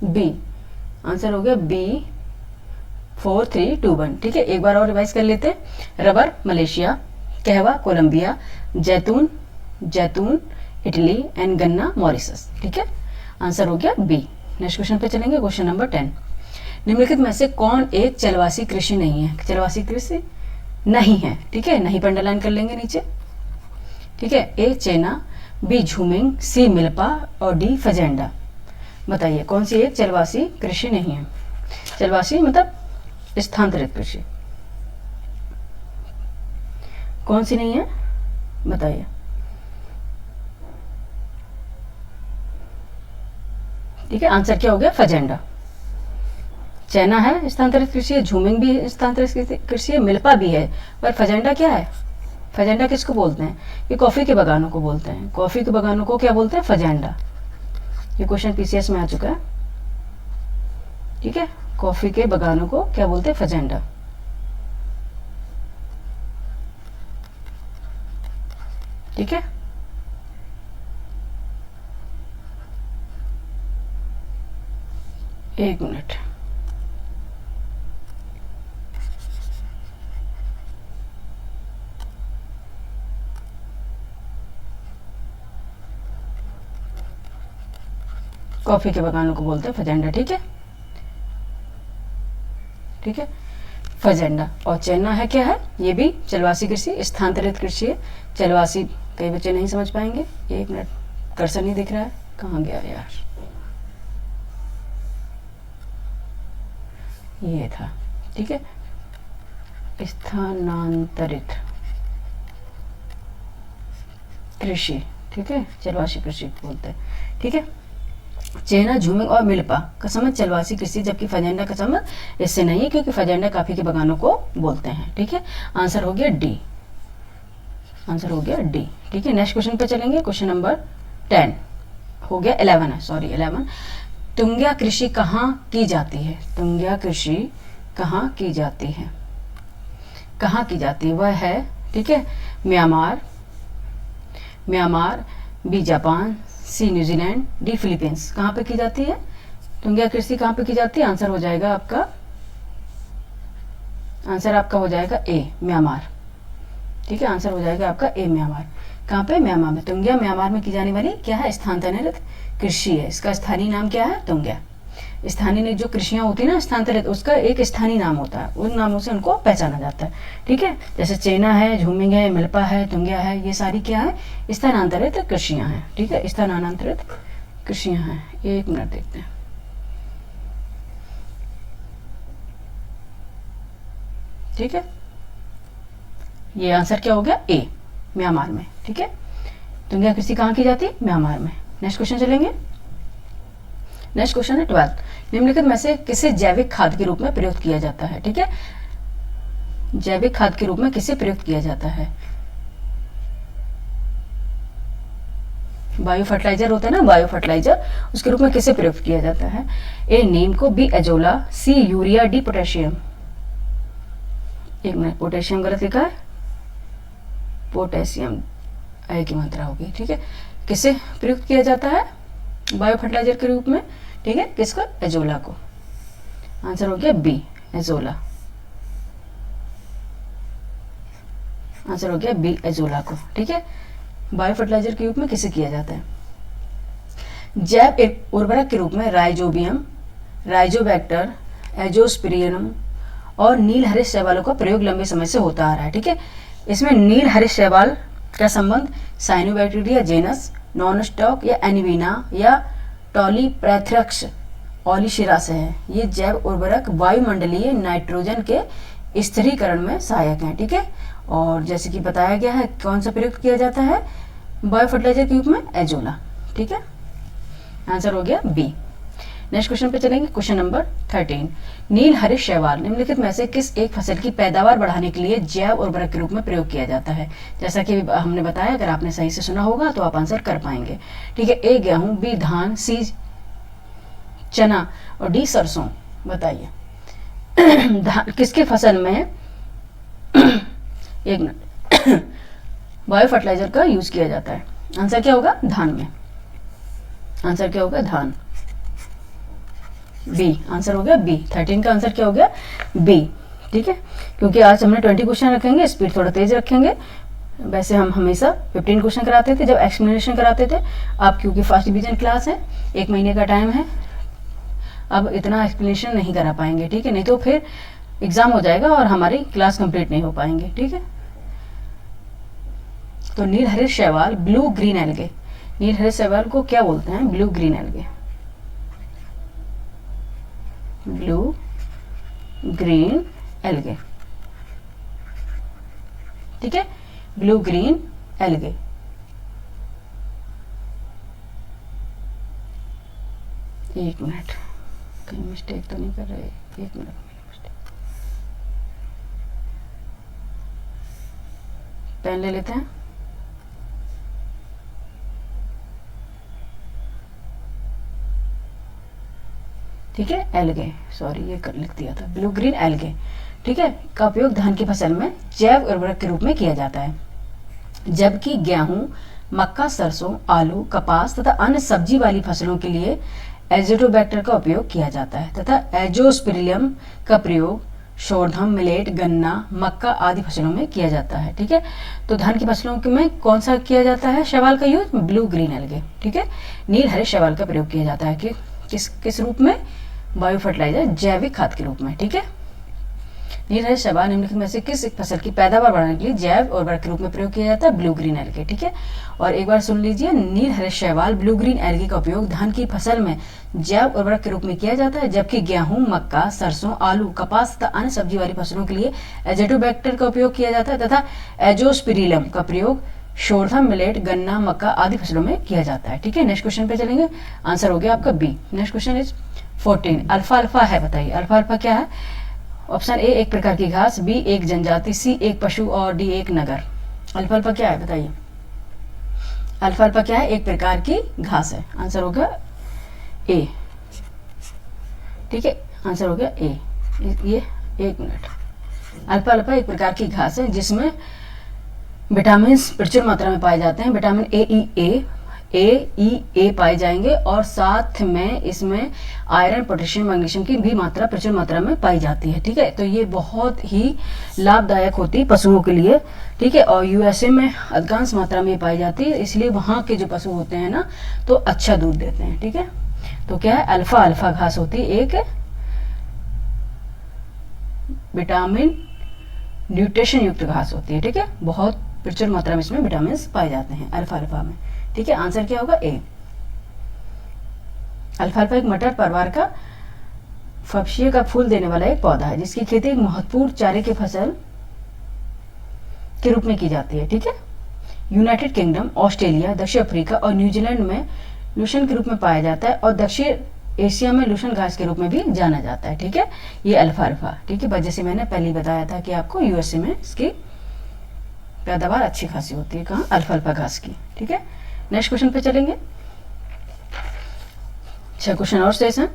[SPEAKER 1] बी। आंसर हो गया बी, 4 3 2 1। ठीक है, एक बार और रिवाइज कर लेते हैं। रबर मलेशिया, कहवा कोलंबिया, जैतून जैतून इटली एंड गन्ना मॉरिशस। ठीक है, आंसर हो गया बी। नेक्स्ट क्वेश्चन पे चलेंगे, क्वेश्चन नंबर 10। निम्नलिखित में से कौन एक जलवासी कृषि नहीं है, जलवासी कृषि नहीं है। ठीक है, नहीं पर अंडरलाइन कर लेंगे नीचे। ठीक है, ए चेना, बी झूमिंग, सी मिल्पा और डी फजेंडा। बताइए कौन सी एक जलवासी कृषि नहीं है। जलवासी मतलब स्थानांतरित कृषि, कौन सी नहीं है, बताइए। ठीक है, आंसर क्या हो गया, फजेंडा। चैना है स्थानांतरित कृषि है, झूमिंग भी स्थानांतरित कृषि है, मिल्पा भी है, पर फजेंडा क्या है, फजेंडा किसको बोलते हैं, ये कॉफ़ी के बगानों को बोलते हैं। कॉफ़ी के बगानों को क्या बोलते हैं, फजेंडा। ये क्वेश्चन पीसीएस में आ चुका है। ठीक है, कॉफ़ी के बगानों को क्या बोलते हैं, फजेंडा। ठीक है, एक मिनट। कॉफी के बगानों को बोलते हैं फजेंडा। ठीक है, ठीक है, फजेंडा। और चेना है क्या है, ये भी जलवासी कृषि, स्थानांतरित कृषि है। जलवासी कई बच्चे नहीं समझ पाएंगे। एक मिनट, कर्सर नहीं दिख रहा है, कहाँ गया यार, ये था। ठीक है, स्थानांतरित कृषि। ठीक है, जलवासी कृषि बोलते हैं। ठीक है, चेना झूमिंग और मिल्पा का संबंध जलवासी कृषि, जबकि फजेंडा का संबंध इससे नहीं है, क्योंकि फजेंडा काफी के बगानों को बोलते हैं। ठीक है, आंसर हो गया डी। आंसर हो गया डी। ठीक है, नेक्स्ट क्वेश्चन पे चलेंगे, क्वेश्चन नंबर 10 हो गया, 11 है, सॉरी 11। तुंग्या कृषि कहाँ की जाती है, तुंग्या कृषि कहाँ की जाती है, कहाँ की जाती है, वह है। ठीक है, म्यांमार, म्यांमार, बी जापान, सी न्यूजीलैंड, डी फिलीपींस। कहाँ पे की जाती है तुंग्या कृषि, कहाँ पे की जाती है, आंसर हो जाएगा आपका, आंसर आपका हो जाएगा ए, म्यांमार। ठीक है, आंसर हो जाएगा आपका ए, म्यांमार। कहाँ पे, म्यांमार में। तुंग्या म्यांमार में की जाने वाली क्या है, स्थानांतरित कृषि है। इसका स्थानीय नाम क्या है, तुंग्या। स्थानीय जो कृषियाँ होती है ना स्थानांतरित, उसका एक स्थानीय नाम होता है, उन नामों से उनको पहचाना जाता है। ठीक है, जैसे चेना है, झूमिंग है, मिल्पा है, तुंग्या है, ये सारी क्या है, स्थानांतरित कृषियाँ हैं। ठीक है, स्थानांतरित कृषियाँ हैं। एक मिनट देखते हैं। ठीक है, ये आंसर क्या हो गया, ए, म्यांमार में। ठीक है, तुंग्या कृषि कहाँ की जाती है, म्यांमार में। नेक्स्ट क्वेश्चन चलेंगे, नेक्स्ट क्वेश्चन है 12। निम्नलिखित में से किसे जैविक खाद के रूप में प्रयुक्त किया जाता है। ठीक है, जैविक खाद के रूप में किसे प्रयुक्त किया जाता है, बायो फर्टिलाइजर होता है ना, बायो फर्टिलाइजर, उसके रूप में किसे प्रयोग किया जाता है? ए नीम को, बी एजोला, सी यूरिया, डी पोटेशियम। एक मिनट, पोटेशियम गलत लिखा है, पोटेशियम ए की मात्रा होगी, ठीक है। किसे प्रयुक्त किया जाता है बायो फर्टिलाइजर के रूप में? ठीक है, किसको? एजोला को। आंसर हो गया बी, एजोला। आंसर हो गया बी, एजोला को, ठीक है। बायो फर्टिलाइजर के रूप में किसे किया जाता है? जैव उर्वरक के रूप में राइजोबियम, राइजोबैक्टर, एजोस्पिरियम और नील हरित शैवालों का प्रयोग लंबे समय से होता आ रहा है, ठीक है। इसमें नील हरित शैवाल का संबंध साइनोबैक्टीरिया जेनस, नॉनस्टॉक या एनिवीना या टॉलीप्रेथ्रक्स ओलिशिरा से है। ये जैव उर्वरक वायुमंडलीय नाइट्रोजन के स्थिरीकरण में सहायक हैं, ठीक है। और जैसे कि बताया गया है, कौन सा प्रयोग किया जाता है बायो फर्टिलाइजर के रूप में? एजोला, ठीक है। आंसर हो गया बी। नेक्स्ट क्वेश्चन पे चलेंगे, क्वेश्चन नंबर 13। नील हरित शैवाल निम्नलिखित में से किस एक फसल की पैदावार बढ़ाने के लिए जैव उर्वरक के रूप में प्रयोग किया जाता है? जैसा कि हमने बताया, अगर आपने सही से सुना होगा तो आप आंसर कर पाएंगे, ठीक है। ए गेहूं, बी धान, सी चना और डी सरसों। बताइए किसके फसल में एक मिनट बायो फर्टिलाइजर का यूज किया जाता है? आंसर क्या होगा? धान में। आंसर क्या होगा? धान, बी। आंसर हो गया बी। 13 का आंसर क्या हो गया? बी, ठीक है। क्योंकि आज हमने 20 क्वेश्चन रखेंगे, स्पीड थोड़ा तेज रखेंगे। वैसे हम हमेशा 15 क्वेश्चन कराते थे जब एक्सप्लेनेशन कराते थे। अब क्योंकि फर्स्ट डिवीजन क्लास है, 1 महीने का टाइम है, अब इतना एक्सप्लेनेशन नहीं करा पाएंगे, ठीक है। नहीं तो फिर एग्जाम हो जाएगा और हमारी क्लास कंप्लीट नहीं हो पाएंगे, ठीक है। तो नील हरित शैवाल, ब्लू ग्रीन एल्गे, नील हरित शैवाल को क्या बोलते हैं? Blue green algae, blue green algae, ठीक है। Blue green algae. एक मिनट, कहीं मिस्टेक तो नहीं कर रहे? एक मिनट, पेन ले लेते हैं। ठीक है, एल्गे, सॉरी ये कर लिख दिया था, ब्लू ग्रीन एल्गे, ठीक है, का उपयोग धान की फसल में जैव उर्वरक के रूप में किया जाता है। जबकि गेहूं, मक्का, सरसों, आलू, कपास तथा अन्य सब्जी वाली फसलों के लिए एजोटोबैक्टर का उपयोग किया जाता है तथा एजोस्पिरिलियम का प्रयोग शोरधम, मिलेट, गन्ना, मक्का आदि फसलों में किया जाता है, ठीक है। तो धान की फसलों में कौन सा किया जाता है शैवाल का यूज? ब्लू ग्रीन एल्गे, ठीक है। नील हरे शैवाल का प्रयोग किया जाता है कि किस रूप में? बायो फर्टिलाइजर, जैविक खाद के रूप में, ठीक है। नील हरे शैवाल निम्नलिखित में से किस फसल की पैदावार बढ़ाने के लिए जैव उर्वरक के रूप में प्रयोग किया जाता है? ब्लू ग्रीन एल्गे, ठीक है। और एक बार सुन लीजिए, नील हरे शैवाल, ब्लू ग्रीन एल्गे का उपयोग धान की फसल में जैव उर्वरक के रूप में किया जाता है, जबकि गेहूं, मक्का, सरसों, आलू, कपास तथा अन्य सब्जी वाली फसलों के लिए एजोटोबैक्टर का उपयोग किया जाता है तथा एजोस्पिरिलम का प्रयोग शोरधम, मिलेट, गन्ना, मक्का आदि फसलों में किया जाता है, ठीक है। नेक्स्ट क्वेश्चन पे चलेंगे, आंसर हो गया आपका B. Next question is 14। Alpha alpha है, बताइए अल्फा अल्फा क्या है? ऑप्शन ए एक प्रकार की घास, बी एक जनजाति, सी एक पशु और डी एक नगर। अल्फा अल्फा क्या है बताइए? अल्फा अल्फा क्या है? एक प्रकार की घास है। आंसर होगा ए, ठीक है। आंसर हो गया ए। ये एक मिनट, अल्फा अल्फा एक प्रकार की घास है जिसमें विटामिन प्रचुर मात्रा में पाए जाते हैं। विटामिन ए पाए जाएंगे और साथ में इसमें आयरन, पोटेशियम, मैग्नीशियम की भी मात्रा प्रचुर मात्रा में पाई जाती है, ठीक है। तो ये बहुत ही लाभदायक होती है पशुओं के लिए, ठीक है। और यूएसए में अधिकांश मात्रा में पाई जाती है, इसलिए वहाँ के जो पशु होते हैं ना तो अच्छा दूध देते हैं, ठीक है। तो क्या है? अल्फा अल्फा घास होती है, एक विटामिन न्यूट्रिशन युक्त घास होती है, ठीक है। बहुत प्रचुर मात्रा में इसमें विटामिन पाए जाते हैं अल्फा अल्फा में, ठीक है। आंसर क्या होगा? ए। अल्फा अल्फा एक मटर परिवार का फब्सिया का फूल देने वाला एक पौधा है जिसकी खेती एक महत्वपूर्ण चारे की फसल के रूप में की जाती है, ठीक है। यूनाइटेड किंगडम, ऑस्ट्रेलिया, दक्षिण अफ्रीका और न्यूजीलैंड में लूशन के रूप में पाया जाता है और दक्षिण एशिया में लूशन घास के रूप में भी जाना जाता है, ठीक है। ये अल्फा अल्फा, ठीक है। जैसे मैंने पहले बताया था कि आपको यूएसए में इसकी पैदावार अच्छी खासी होती है, कहाँ? अल्फा अल्फा घास की, ठीक है। नेक्स्ट क्वेश्चन पे चलेंगे। 6 क्वेश्चन और शेष हैं।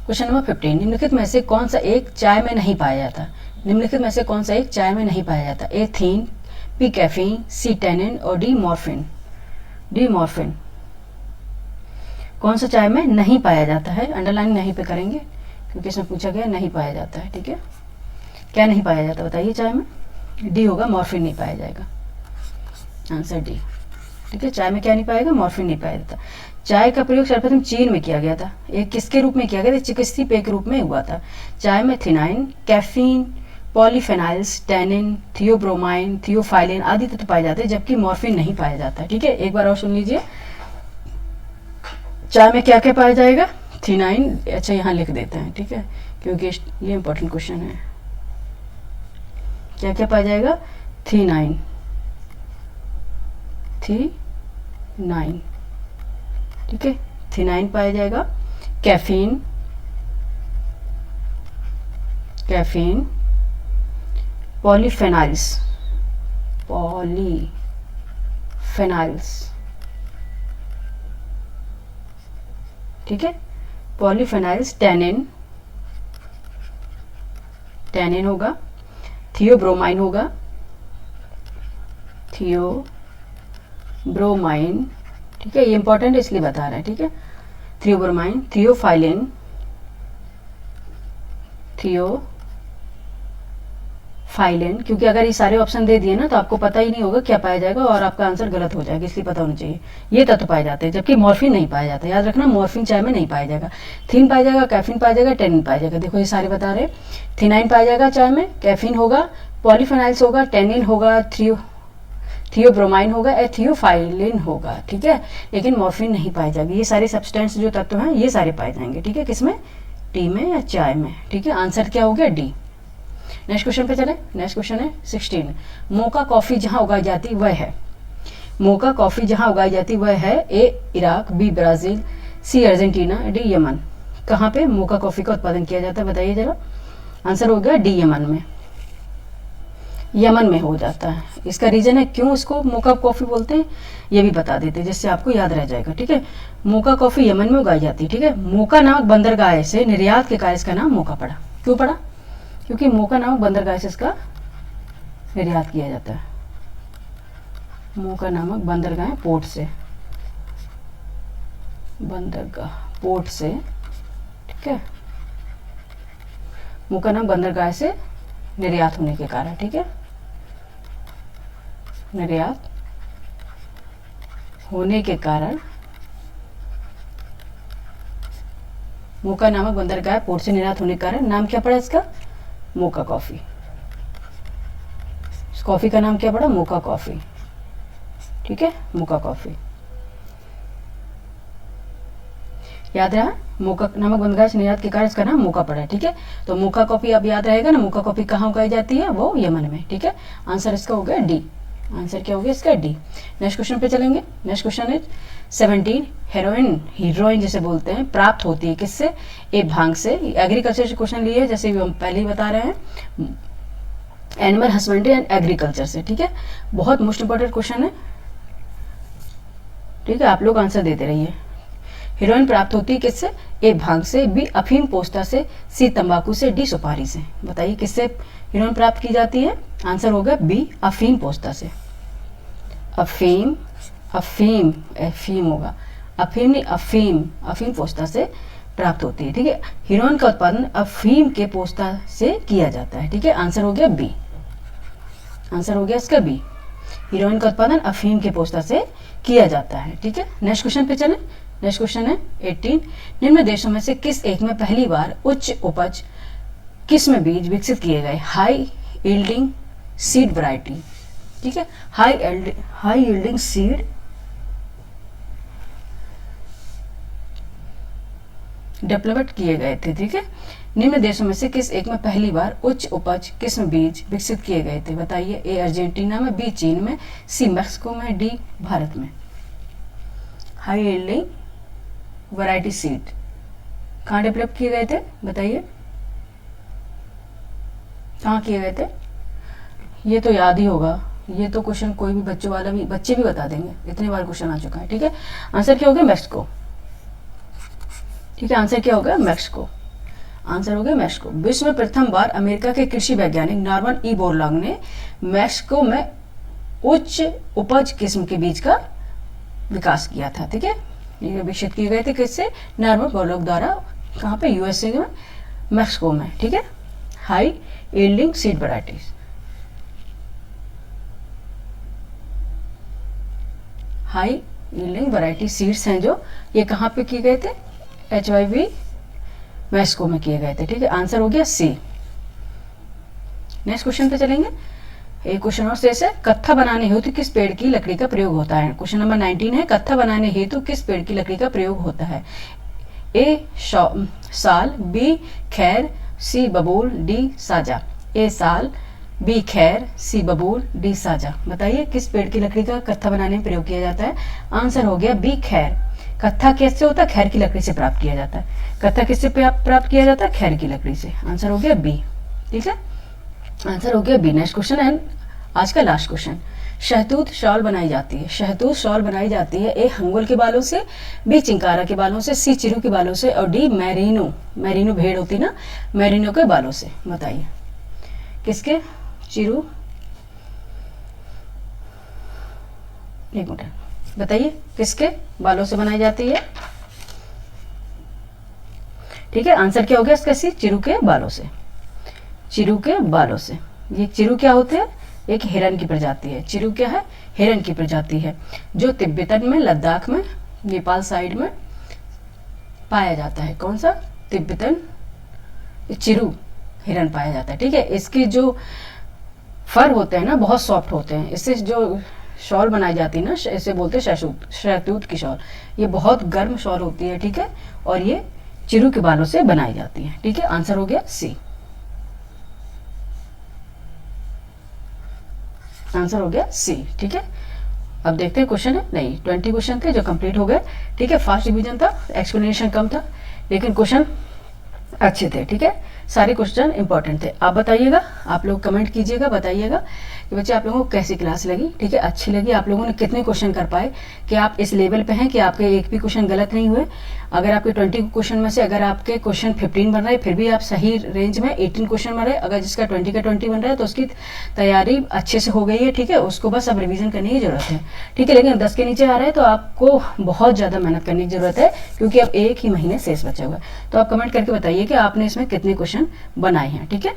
[SPEAKER 1] क्वेश्चन नंबर 15, निम्नलिखित में से कौन सा एक चाय में नहीं पाया जाता? निम्नलिखित में से कौन सा एक चाय में नहीं पाया जाता? ए थीन, बी कैफीन, सी टैनिन और डी मॉर्फिन। डी मॉर्फिन कौन सा चाय में नहीं पाया जाता है? अंडरलाइन नहीं पे करेंगे क्योंकि इसमें पूछा गया नहीं पाया जाता है। ठीक है, क्या नहीं पाया जाता बताइए चाय में? डी होगा, मॉर्फिन नहीं पाया जाएगा। Answer D. ठीक है, चाय में क्या नहीं पाएगा? मॉर्फिन नहीं पाया जाता। चाय का प्रयोग सर्वप्रथम चीन में किया गया था। एक किसके रूप में किया गया था? चिकित्सीय पेय के रूप में हुआ था। चाय में थिनाइन, कैफीन, पॉलीफेनाइल्स, टैनिन, थियोब्रोमाइन, थियोफाइलिन आदि तत्व पाए जाते हैं, जबकि मॉर्फिन नहीं पाया जाता। ठीक है, एक बार और सुन लीजिए। चाय में क्या क्या पाया जाएगा? थिनाइन, अच्छा यहाँ लिख देते हैं, ठीक है, क्योंकि ये इंपॉर्टेंट क्वेश्चन है। क्या क्या पाया जाएगा? थिनाइन, थिनाइन, ठीक है, थिनाइन पाया जाएगा। कैफीन, कैफीन, पॉलीफेनाइल्स, पॉलीफेनाइल्स, ठीक है, पॉलीफेनाइल्स, टैनिन, टैनिन होगा, थियोब्रोमाइन होगा, थियोब्रोमाइन, ठीक है, ये इंपॉर्टेंट है इसलिए बता रहा है। ठीक है, थियोब्रोमाइन, थियोफाइलिन, थियोफाइलिन, क्योंकि अगर ये सारे ऑप्शन दे दिए ना तो आपको पता ही नहीं होगा क्या पाया जाएगा और आपका आंसर गलत हो जाएगा, इसलिए पता होना चाहिए। ये तत्व पाए जाते हैं, जबकि मॉर्फिन नहीं पाया जाता। याद रखना, मॉर्फिन चाय में नहीं पाया जाएगा। थीन पाया जाएगा, कैफीन पाया जाएगा, टैनिन पाया जाएगा। देखो ये सारे बता रहे। थिनाइन पाया जाएगा चाय में, कैफीन होगा, पॉलीफेनाइल्स होगा, टैनिन होगा, थियोब्रोमाइन होगा, थियोफाइलिन होगा। ठीक है, लेकिन मॉर्फिन नहीं पाया जाएगा। ये सारे सब्सटेंस जो तत्व हैं ये सारे पाए जाएंगे। ठीक है, किसमें? टी में या चाय में। ठीक है, आंसर क्या हो गया? डी। नेक्स्ट क्वेश्चन पे चले। नेक्स्ट क्वेश्चन है 16, मोका कॉफी जहां उगाई जाती वह है। मोका कॉफी जहां उगाई जाती वह है A Iraq, B Brazil, C Argentina, D Yemen. कहाँ पे मोका कॉफी का उत्पादन किया जाता है बताइए जरा। आंसर हो गया डी, यमन में। यमन में हो जाता है। इसका रीजन है क्यों इसको मोका कॉफी बोलते हैं ये भी बता देते हैं, जिससे आपको याद रह जाएगा। ठीक है, मोका कॉफी यमन में उगाई जाती है। ठीक है, मोका नामक बंदरगाह से निर्यात के कारण इसका नाम मोका पड़ा। क्यों पड़ा? क्योंकि मोका नामक बंदरगाह से इसका निर्यात किया जाता है। मोका नामक बंदरगाह, पोर्ट से, बंदरगाह पोर्ट से। ठीक है, मोका नामक बंदरगाह से निर्यात होने के कारण। ठीक है, निर्यात होने के कारण मोका नामक बंदरगाह पोर्ट से निर्यात होने के कारण नाम क्या पड़ा इसका? Mocha coffee. इस कॉफी का नाम क्या पड़ा? Mocha coffee. ठीक है, मोका कॉफी। याद रहा, मोका नामक बंदरगाह से निर्यात के कारण इसका नाम मोका पड़ा है। ठीक है, तो मोका कॉफी अब याद रहेगा ना, मोका कॉफी कहाँ उगाई जाती है? वो यमन में। ठीक है, आंसर इसका हो गया डी। आंसर क्या हो गया इसका? डी। नेक्स्ट क्वेश्चन पे चलेंगे। नेक्स्ट क्वेश्चन है 17, हेरोइन, हीरोइन जिसे बोलते हैं, प्राप्त होती है किससे? ए भांग से। एग्रीकल्चर से क्वेश्चन लिए, जैसे हम पहले ही बता रहे हैं, एनिमल हस्बेंड्री एंड एग्रीकल्चर से। ठीक है, बहुत मोस्ट इंपॉर्टेंट क्वेश्चन है। ठीक है, आप लोग आंसर देते रहिए। हीरोइन प्राप्त होती है किससे? ए भांग से, बी अफीम पोस्ता से, सी तंबाकू से, डी सुपारी से। बताइए किससे हीरोइन प्राप्त की जाती है? आंसर होगा बी, अफीम पोस्ता से। अफीम, अफीम, अफीम होगा, अफीम नहीं अफीम, अफीम पोस्ता से प्राप्त होती है। ठीक है, हीरोइन का उत्पादन अफीम के पोस्ता से किया जाता है। ठीक है, आंसर हो गया बी। आंसर हो गया इसका बी, हीरोइन का उत्पादन अफीम के पोस्ता से किया जाता है। ठीक है, नेक्स्ट क्वेश्चन पे चलें। नेक्स्ट क्वेश्चन है 18, निम्न देशों में से किस एक में पहली बार उच्च उपज किस्म बीज विकसित किए गए? High yielding seed variety. ठीक है, हाई यील्डिंग सीड डेवलप किए गए थे। ठीक है, निम्न देशों में से किस एक में पहली बार उच्च उपज किस्म बीज विकसित किए गए थे? बताइए। ए अर्जेंटीना में, बी चीन में, सी मैक्सिको में, डी भारत में। हाई यील्डिंग वैरायटी सीड कहाँ डेवलप किए गए थे बताइए? कहाँ किए गए थे? ये तो याद ही होगा, ये तो क्वेश्चन कोई भी बच्चों वाला भी, बच्चे भी बता देंगे, इतनी बार क्वेश्चन आ चुका है। ठीक है, आंसर क्या हो गया? मैक्सिको। ठीक है, आंसर क्या होगा? मैक्सिको। आंसर हो गया मैक्सिको। विश्व में प्रथम बार अमेरिका के कृषि वैज्ञानिक नॉर्मन ई बोरलॉग ने मैक्सिको में उच्च उपज किस्म के बीज का विकास किया था। ठीक है, ये विकसित किए गए थे किससे? नॉर्मन बोरलॉग द्वारा। कहाँ पे? यूएसए में, मैक्सिको में। ठीक है, high yielding seed varieties. High yielding variety seeds हैं जो, ये कहाँ पे किए गए थे? HYV मैक्सिको में किए गए थे। ठीक है, आंसर हो गया सी। नेक्स्ट क्वेश्चन पे चलेंगे। एक क्वेश्चन और शेष है। कत्था बनाने हेतु किस पेड़ की लकड़ी का प्रयोग होता है? क्वेश्चन नंबर 19 है। कत्था बनाने हेतु किस पेड़ की लकड़ी का प्रयोग होता है? ए साल, बी खैर, सी बबूल, डी साजा। ए साल, बी खैर, सी बबूल, डी साजा। बताइए किस पेड़ की लकड़ी का कत्था बनाने में प्रयोग किया जाता है? आंसर हो गया बी खैर। कत्था कैसे होता है? खैर की लकड़ी से प्राप्त किया जाता है। कत्था किससे प्राप्त किया जाता है? खैर की लकड़ी से। आंसर हो गया बी। ठीक है, आंसर हो गया बी। नेक्स्ट क्वेश्चन है आज का लास्ट क्वेश्चन। शहतूत शॉल बनाई जाती है। शहतूत शॉल बनाई जाती है ए हंगोल के बालों से, बी चिंकारा के बालों से, सी चिरू के बालों से और डी मैरिनो, मैरिनो भेड़ होती ना, मैरिनो के बालों से। बताइए किसके? चिरू, एक मिनट, बताइए किसके बालों से बनाई जाती है? ठीक है, आंसर क्या हो गया इसका? सी, चिरू के बालों से। चिरू के बालों से। ये चिरू क्या होते हैं? एक हिरन की प्रजाति है। चिरू क्या है? हिरन की प्रजाति है, जो तिब्बतन में, लद्दाख में, नेपाल साइड में पाया जाता है। कौन सा? तिब्बतन चिरू हिरन पाया जाता है। ठीक है, इसके जो फर होते हैं ना बहुत सॉफ्ट होते हैं। इससे जो शॉल बनाई जाती है ना, इसे बोलते हैं शहतूत की शॉल। ये बहुत गर्म शॉल होती है। ठीक है, और ये चिरू के बालों से बनाई जाती है। ठीक है, आंसर हो गया सी। आंसर हो गया सी। ठीक है, अब देखते हैं क्वेश्चन है नहीं, 20 क्वेश्चन थे जो कंप्लीट हो गए। ठीक है, फास्ट रिवीजन था, एक्सप्लेनेशन कम था, लेकिन क्वेश्चन अच्छे थे। ठीक है, सारे क्वेश्चन इंपॉर्टेंट थे। आप बताइएगा, आप लोग कमेंट कीजिएगा, बताइएगा कि बच्चे आप लोगों को कैसी क्लास लगी। ठीक है, अच्छी लगी? आप लोगों ने कितने क्वेश्चन कर पाए? कि आप इस लेवल पे हैं कि आपके एक भी क्वेश्चन गलत नहीं हुए? अगर आपके 20 क्वेश्चन में से अगर आपके क्वेश्चन 15 बन रहे फिर भी आप सही रेंज में 18 क्वेश्चन बन रहे, अगर जिसका 20 का 20 बन रहा है तो उसकी तैयारी अच्छे से हो गई है। ठीक है, उसको बस अब रिवीजन करने की जरूरत है। ठीक है, लेकिन 10 के नीचे आ रहा है तो आपको बहुत ज़्यादा मेहनत करने की जरूरत है, क्योंकि अब एक ही महीने शेष बचा हुआ है। तो आप कमेंट करके बताइए कि आपने इसमें कितने क्वेश्चन बनाए हैं। ठीक है,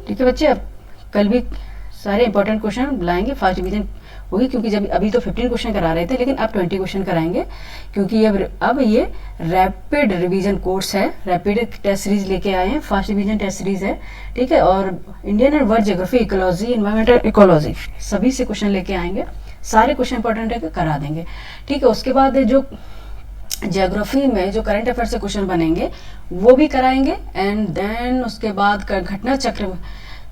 [SPEAKER 1] ठीक है बच्चे, अब कल भी सारे इंपॉर्टेंट क्वेश्चन लाएंगे, फास्ट रिवीजन होगी, क्योंकि जब अभी तो 15 क्वेश्चन करा रहे थे, लेकिन अब 20 क्वेश्चन कराएंगे, क्योंकि अब ये रैपिड रिवीजन कोर्स है। रैपिड टेस्ट सीरीज लेके आए हैं, फास्ट रिवीजन टेस्ट सीरीज है। ठीक है, और Indian and world geography, ecology, environmental ecology, सभी से क्वेश्चन लेके आएंगे। सारे क्वेश्चन इंपॉर्टेंट है, करा देंगे। ठीक है, उसके बाद जो ज्योग्राफी में जो करंट अफेयर से क्वेश्चन बनेंगे वो भी कराएंगे, एंड देन उसके बाद घटना चक्र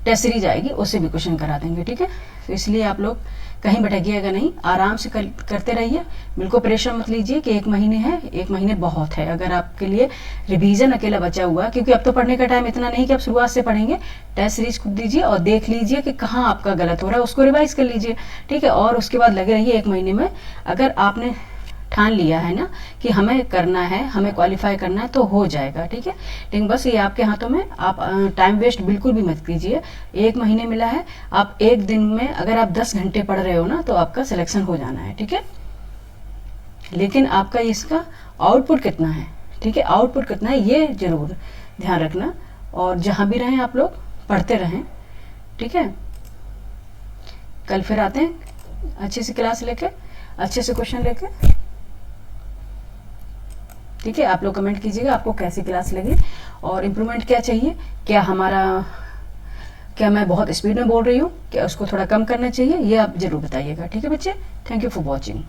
[SPEAKER 1] टेस्ट सीरीज आएगी, उससे भी क्वेश्चन करा देंगे। ठीक है, तो इसलिए आप लोग कहीं भटकिएगा नहीं, आराम से करते रहिए, बिल्कुल प्रेशर मत लीजिए कि एक महीने है, एक महीने बहुत है। अगर आपके लिए रिवीजन अकेला बचा हुआ, क्योंकि अब तो पढ़ने का टाइम इतना नहीं कि आप शुरुआत से पढ़ेंगे, टेस्ट सीरीज खुद दीजिए और देख लीजिए कि कहाँ आपका गलत हो रहा है, उसको रिवाइज कर लीजिए। ठीक है, और उसके बाद लगे रहिए एक महीने में। अगर आपने ठान लिया है ना कि हमें करना है, हमें क्वालिफाई करना है, तो हो जाएगा। ठीक है, लेकिन बस ये आपके हाथों में, आप टाइम वेस्ट बिल्कुल भी मत कीजिए। एक महीने मिला है, आप एक दिन में अगर आप 10 घंटे पढ़ रहे हो ना तो आपका सिलेक्शन हो जाना है। ठीक है, लेकिन आपका इसका आउटपुट कितना है, ठीक है, आउटपुट कितना है ये जरूर ध्यान रखना, और जहाँ भी रहें आप लोग पढ़ते रहें। ठीक है, कल फिर आते हैं अच्छे से क्लास लेके, अच्छे से क्वेश्चन लेके। ठीक है, आप लोग कमेंट कीजिएगा आपको कैसी क्लास लगी और इम्प्रूवमेंट क्या चाहिए, क्या मैं बहुत स्पीड में बोल रही हूँ, क्या उसको थोड़ा कम करना चाहिए, ये आप जरूर बताइएगा। ठीक है बच्चे, थैंक यू फॉर वॉचिंग।